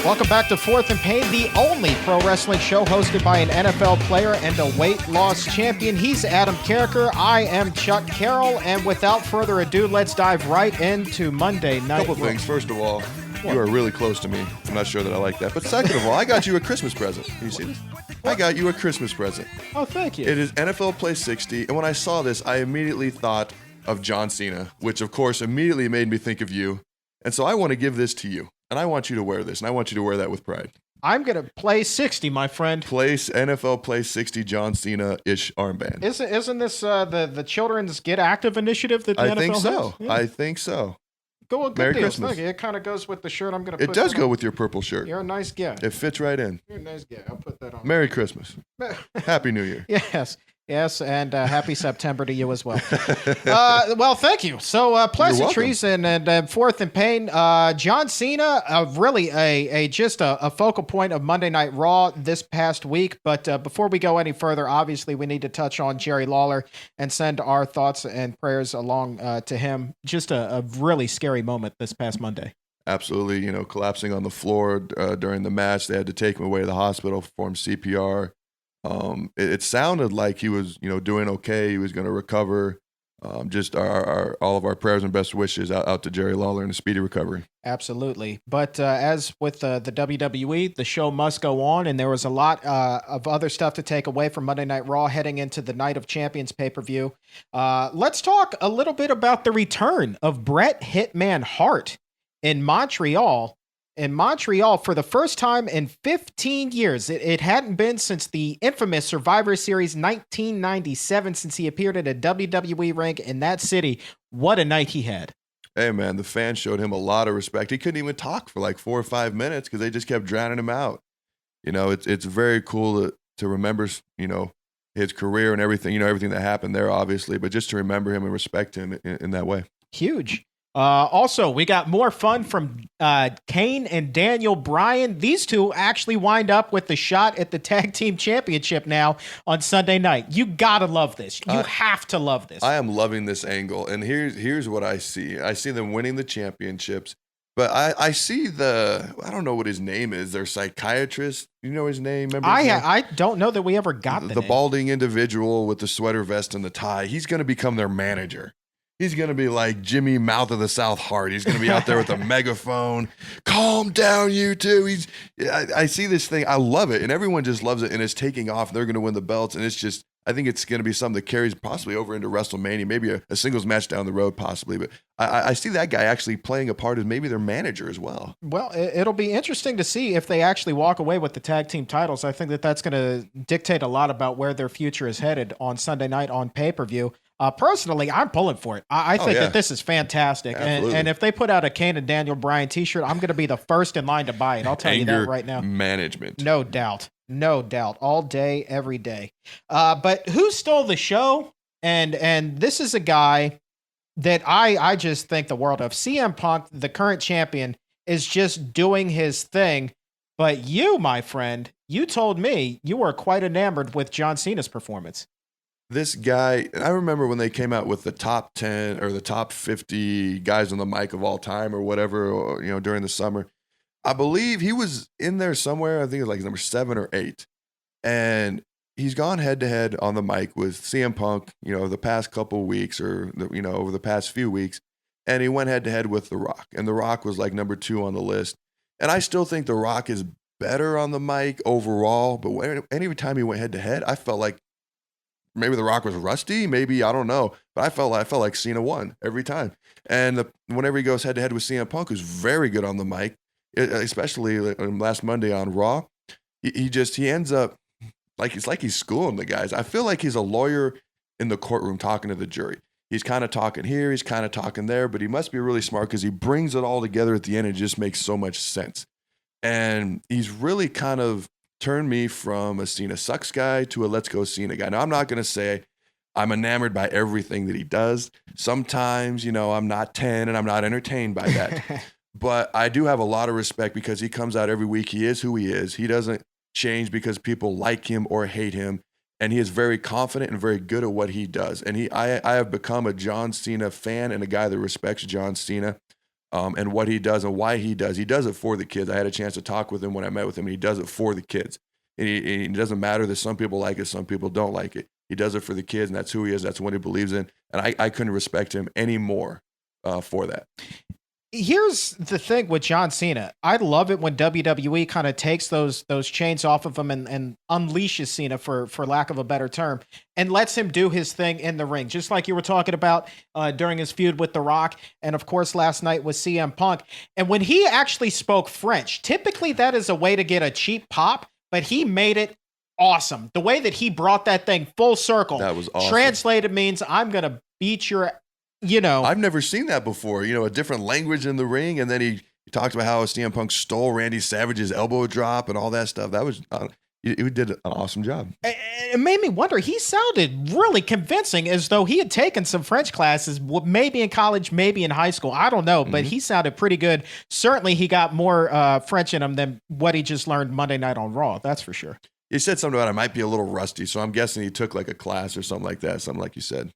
Welcome back to Fourth and Pain, the only pro wrestling show hosted by an NFL player and a weight loss champion. He's Adam Carriker. I am Chuck Carroll. And without further ado, let's dive right into Monday Night Couple things. First of all, you are really close to me. I'm not sure that I like that. But second of all, I got you a Christmas present. Can you see this? I got you a Christmas present. Oh, thank you. It is NFL Play 60. And when I saw this, I immediately thought of John Cena, which of course immediately made me think of you. And so I want to give this to you. And I want you to wear this, and I want you to wear that with pride. I'm going to play 60, my friend. NFL Play 60 John Cena-ish armband. Isn't this the Children's Get Active initiative that the NFL I think so. has? Yeah. I think so. Good Merry deal. Christmas. Thank you. It kind of goes with the shirt I'm going to put. It does go with your purple shirt. You're a nice guy. It fits right in. You're a nice guy. I'll put that on. Merry Christmas. Happy New Year. Yes, and happy September to you as well. Well, thank you. So, pleasantries and Fourth and Pain. John Cena, really just a focal point of Monday Night Raw this past week. But before we go any further, obviously we need to touch on Jerry Lawler and send our thoughts and prayers along to him. Just a really scary moment this past Monday. Absolutely, collapsing on the floor during the match. They had to take him away to the hospital, perform CPR. It sounded like he was, doing okay. He was going to recover. Just all of our prayers and best wishes out to Jerry Lawler and a speedy recovery. Absolutely. But as with the WWE, the show must go on, and there was a lot of other stuff to take away from Monday Night Raw heading into the Night of Champions pay-per-view. Let's talk a little bit about the return of Bret Hitman Hart in Montreal. In Montreal for the first time in 15 years. It hadn't been since the infamous Survivor Series 1997 since he appeared at a WWE ring in that city. What a night he had. Hey, man, the fans showed him a lot of respect. He couldn't even talk for like 4 or 5 minutes because they just kept drowning him out. It's very cool to remember, his career and everything, everything that happened there, obviously, but just to remember him and respect him in that way. Huge. Also, we got more fun from Kane and Daniel Bryan. These two actually wind up with the shot at the tag team championship now on Sunday night. You gotta love this. You have to love this. I am loving this angle, and here's what I see. I see them winning the championships, but I see I don't know what his name is. Their psychiatrist. You know his name? Remember his name? I don't know that we ever got the balding individual with the sweater vest and the tie. He's going to become their manager. He's going to be like Jimmy Mouth of the South Hart. He's going to be out there with a megaphone. Calm down, you two. I see this thing. I love it. And everyone just loves it. And it's taking off. They're going to win the belts. And it's just, I think it's going to be something that carries possibly over into WrestleMania, maybe a singles match down the road, possibly. But I see that guy actually playing a part as maybe their manager as well. Well, it'll be interesting to see if they actually walk away with the tag team titles. I think that's going to dictate a lot about where their future is headed on Sunday night on pay-per-view. Personally, I'm pulling for it. I think that this is fantastic. And if they put out a Kane and Daniel Bryan t-shirt, I'm going to be the first in line to buy it. I'll tell you that right now. Management. No doubt. All day, every day. But who stole the show? And this is a guy that I just think the world of. CM Punk, the current champion, is just doing his thing. But you, my friend, you told me you were quite enamored with John Cena's performance. This guy, I remember when they came out with the top 10 or the top 50 guys on the mic of all time or whatever, during the summer. I believe he was in there somewhere. I think it was like number 7 or 8. And he's gone head to head on the mic with CM Punk, the past couple weeks or, over the past few weeks. And he went head to head with The Rock. And The Rock was like number 2 on the list. And I still think The Rock is better on the mic overall. But any time he went head to head, I felt like maybe The Rock was rusty. Maybe, I don't know. But I felt like Cena won every time. And whenever he goes head to head with CM Punk, who's very good on the mic, especially last Monday on Raw, he ends up like he's schooling the guys. I feel like he's a lawyer in the courtroom talking to the jury. He's kind of talking here, he's kind of talking there, but he must be really smart because he brings it all together at the end and it just makes so much sense. And he's really kind of turned me from a Cena sucks guy to a let's go Cena guy. Now, I'm not going to say I'm enamored by everything that he does. Sometimes, I'm not 10 and I'm not entertained by that. But I do have a lot of respect because he comes out every week. He is who he is. He doesn't change because people like him or hate him. And he is very confident and very good at what he does. And I have become a John Cena fan and a guy that respects John Cena. and what he does and why he does. He does it for the kids. I had a chance to talk with him when I met with him, and he does it for the kids. And it doesn't matter that some people like it, some people don't like it. He does it for the kids, and that's who he is. That's what he believes in. And I couldn't respect him any more for that. Here's the thing with John Cena. I love it when WWE kind of takes those chains off of him and unleashes Cena, for lack of a better term, and lets him do his thing in the ring. Just like you were talking about during his feud with The Rock, and of course last night with CM Punk. And when he actually spoke French, typically that is a way to get a cheap pop, but he made it awesome. The way that he brought that thing full circle. That was awesome. Translated means I'm going to beat your... I've never seen that before. A different language in the ring, and then he talked about how CM Punk stole Randy Savage's elbow drop and all that stuff. That was he did an awesome job. It made me wonder. He sounded really convincing, as though he had taken some French classes, maybe in college, maybe in high school. I don't know, but he sounded pretty good. Certainly, he got more French in him than what he just learned Monday night on Raw. That's for sure. He said something about I might be a little rusty, so I'm guessing he took like a class or something like that. Something like you said.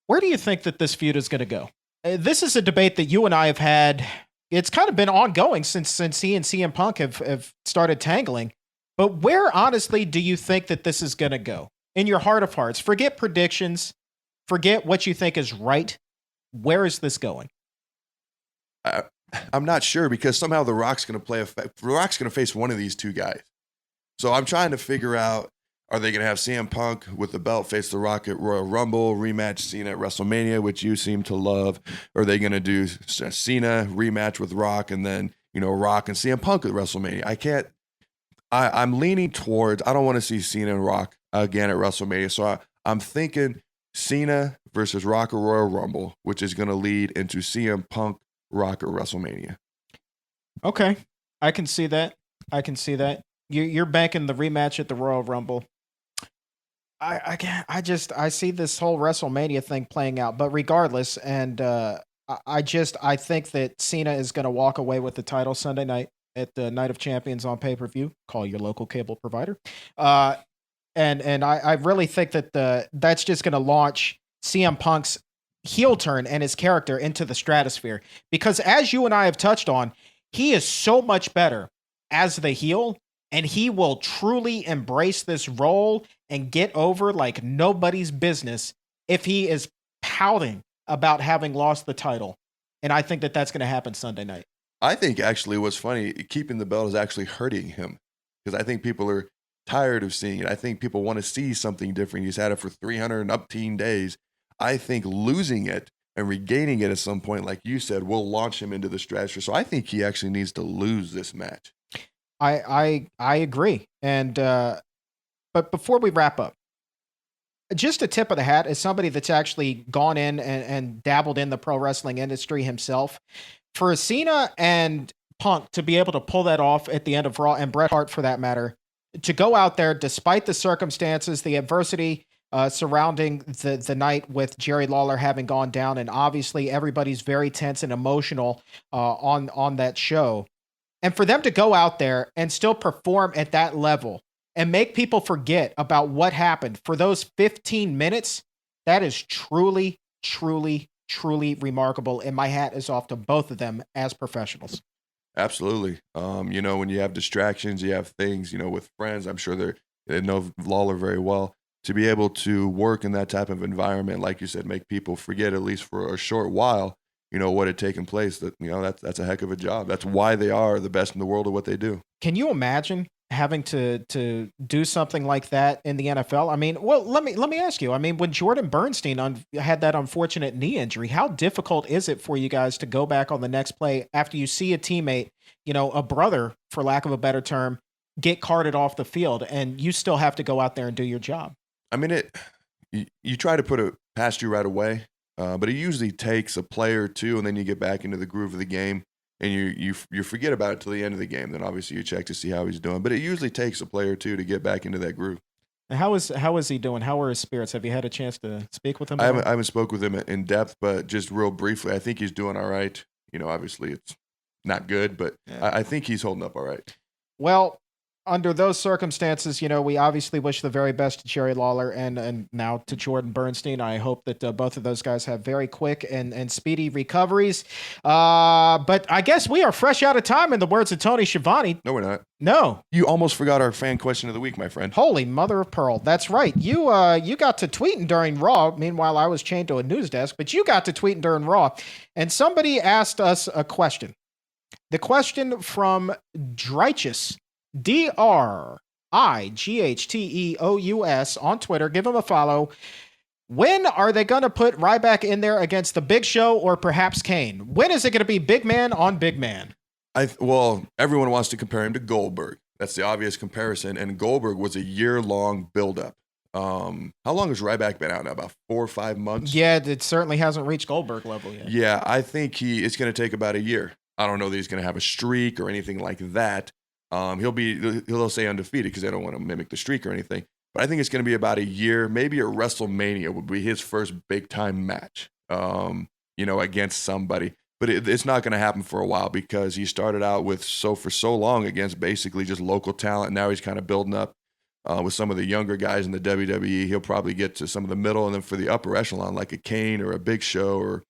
Where do you think that this feud is going to go? This is a debate that you and I have had. It's kind of been ongoing since he and CM Punk have started tangling. But where, honestly, do you think that this is going to go? In your heart of hearts, forget predictions, forget what you think is right. Where is this going? I'm not sure, because somehow The Rock's going to face one of these two guys. So I'm trying to figure out, are they going to have CM Punk with the belt face The Rock at Royal Rumble, rematch Cena at WrestleMania, which you seem to love? Or are they going to do Cena rematch with Rock, and then, Rock and CM Punk at WrestleMania? I'm leaning towards, I don't want to see Cena and Rock again at WrestleMania. So I'm thinking Cena versus Rock at Royal Rumble, which is going to lead into CM Punk Rock at WrestleMania. Okay. I can see that. You're banking the rematch at the Royal Rumble. I see this whole WrestleMania thing playing out, but regardless, and I think that Cena is going to walk away with the title Sunday night at the Night of Champions on pay-per-view. Call your local cable provider. And I really think that that's just going to launch CM Punk's heel turn and his character into the stratosphere, because as you and I have touched on, he is so much better as the heel, and he will truly embrace this role and get over like nobody's business if he is pouting about having lost the title. And I think that that's going to happen Sunday night. I think actually what's funny, keeping the belt is actually hurting him, because I think people are tired of seeing it. I think people want to see something different. He's had it for 318 days. I think losing it and regaining it at some point, like you said, will launch him into the stratosphere. So I think he actually needs to lose this match. I agree. And but before we wrap up, just a tip of the hat as somebody that's actually gone in and dabbled in the pro wrestling industry himself, for Cena and Punk to be able to pull that off at the end of Raw, and Bret Hart for that matter, to go out there despite the circumstances, the adversity surrounding the night with Jerry Lawler having gone down, and obviously everybody's very tense and emotional on that show. And for them to go out there and still perform at that level and make people forget about what happened for those 15 minutes, that is truly, truly, truly remarkable. And my hat is off to both of them as professionals. Absolutely. When you have distractions, you have things, with friends, I'm sure they know Lawler very well. To be able to work in that type of environment, like you said, make people forget, at least for a short while, what had taken place, that's a heck of a job. That's why they are the best in the world at what they do. Can you imagine having to do something like that in the NFL? I mean, well, let me ask you. I mean, when Jordan Bernstein had that unfortunate knee injury, how difficult is it for you guys to go back on the next play after you see a teammate, a brother, for lack of a better term, get carted off the field, and you still have to go out there and do your job? I mean, you try to put it past you right away. But it usually takes a play or two, and then you get back into the groove of the game, and you forget about it till the end of the game. Then obviously you check to see how he's doing. But it usually takes a play or two to get back into that groove. And how is he doing? How are his spirits? Have you had a chance to speak with him? I haven't spoke with him in depth, but just real briefly, I think he's doing all right. Obviously it's not good, but yeah. I think he's holding up all right. Well, under those circumstances, we obviously wish the very best to Jerry Lawler and now to Jordan Bernstein. I hope that both of those guys have very quick and speedy recoveries. But I guess we are fresh out of time, in the words of Tony Schiavone. No, we're not. No. You almost forgot our fan question of the week, my friend. Holy mother of pearl. That's right. You got to tweeting during Raw. Meanwhile, I was chained to a news desk, but you got to tweeting during Raw. And somebody asked us a question. The question from Dreichus, DRIGHTEOUS on Twitter. Give him a follow. When are they going to put Ryback in there against the Big Show or perhaps Kane? When is it going to be big man on big man? Well, everyone wants to compare him to Goldberg. That's the obvious comparison. And Goldberg was a year-long buildup. How long has Ryback been out now? About 4 or 5 months? Yeah, it certainly hasn't reached Goldberg level yet. Yeah, I think it's going to take about a year. I don't know that he's going to have a streak or anything like that. He'll stay undefeated because they don't want to mimic the streak or anything. But I think it's going to be about a year. Maybe at WrestleMania would be his first big time match, against somebody. But it's not going to happen for a while because he started out for so long against basically just local talent. Now he's kind of building up with some of the younger guys in the WWE. He'll probably get to some of the middle, and then for the upper echelon, like a Kane or a Big Show or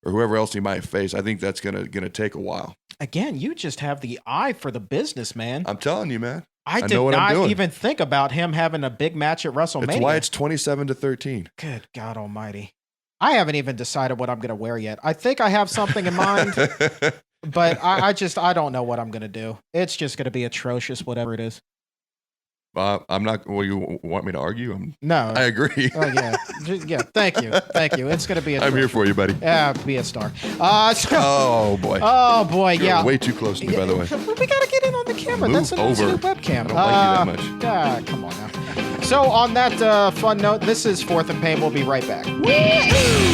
whoever else he might face, I think that's gonna take a while. Again, you just have the eye for the business, man. I'm telling you, man. I did not even think about him having a big match at WrestleMania. That's why it's 27-13. Good God Almighty! I haven't even decided what I'm gonna wear yet. I think I have something in mind, but I don't know what I'm gonna do. It's just gonna be atrocious, whatever it is. I'm not. Well, you want me to argue? No, I agree. Oh yeah, yeah. Thank you. It's gonna be. I'm here for you, buddy. Yeah, be a star. Oh boy. Oh boy. You're yeah. way too close to me, by the way. We gotta get in on the camera. Move That's a over. new webcam. I don't like you that much. Come on now. So on that fun note, this is Fourth and Pain. We'll be right back. Woo-hoo!